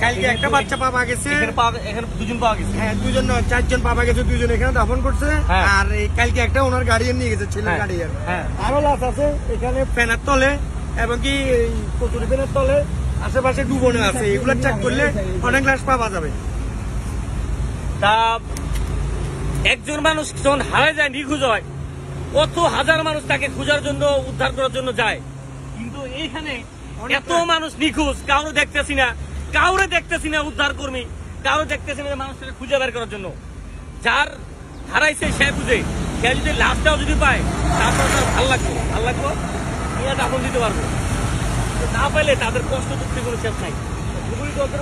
কালকে একটা বাচ্চা পাওয়া গেছে, এখানে দুজন পাওয়া গেছে। হ্যাঁ দুজন নয়, 4 জন পাওয়া গেছে, 2 জন এখানে দাফন করছে। আর কালকে একটা ওনার গাড়িয়ান নিয়ে গেছে, ছেলের গাড়িয়ান। আরো লাশ আছে এখানে ফ্যানের তলে এবং কি কচুরি ফ্যানের তলে আশেপাশে ডুবনে আছে। এগুলো চেক করলে অনেক লাশ পাওয়া যাবে। তা একজন মানুষ যখন হারায় যায়, নিখোঁজ হয়, কত হাজার মানুষ তাকে খোঁজার জন্য, উদ্ধার করার জন্য যায়। কিন্তু এইখানে এত মানুষ নিখোঁজ, কাউরে দেখতেছি না উদ্ধার কর্মী, কাউরে দেখতেছি না মানুষটাকে খুঁজে বের করার জন্য। যার হারাইছে সে খুঁজে, সে যদি লাশটাও যদি পায় তারপর তার ভালো লাগবো নিয়ে দাফন দিতে পারবো। না পাইলে তাদের কষ্ট দুঃখে কোনো শেষ নাই।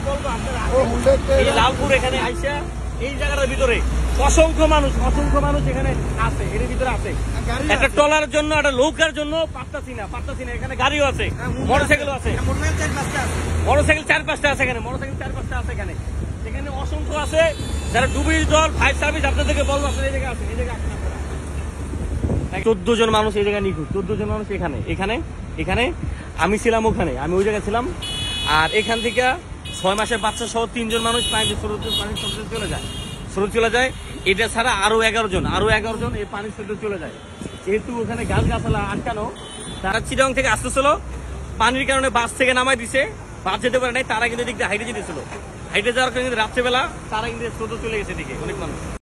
বলবো আপনারা এই লালপুর এখানে আইসা এই জায়গাটার ভিতরে অসংখ্য মানুষ এখানে আছে, এর ভিতরে আছে। একটা টলার জন্য, একটা নৌকার জন্য পারতাছি না। এখানে গাড়িও আছে, মোটরসাইকেলও আছে, মোটরসাইকেল 4-5টা আছে এখানে, এখানে অসংখ্য আছে। যারা ডুবির দল, ফায়ার সার্ভিস, আপনাদেরকে বলবো আপনারা এই জায়গায় আসেন, 14 জন মানুষ এই জায়গায় নিখোঁজ। 14 জন মানুষ এখানে আমি ছিলাম, ওখানে আমি ওই জায়গায় ছিলাম। আর এখান থেকে 6 মাসের বাচ্চা সহ 3 জন মানুষ পানির স্রোতে চলে যায়। এটা ছাড়া আরো 11 জন এই পানির স্রোতে চলে যায়। যেহেতু ওখানে গাছগাছালা আটকানো, তারা চিটাং থেকে আসতেছিল, পানির কারণে বাস থেকে নামাই দিছে, বাস যেতে পারে নাই, তারা কিন্তু এদিক দিয়ে হাইটে যেতেছিল। হাইটে যাওয়ার কারণে রাত্রেবেলা তারা কিন্তু স্রোতে চলে গেছে, দিকে অনেক মানুষ।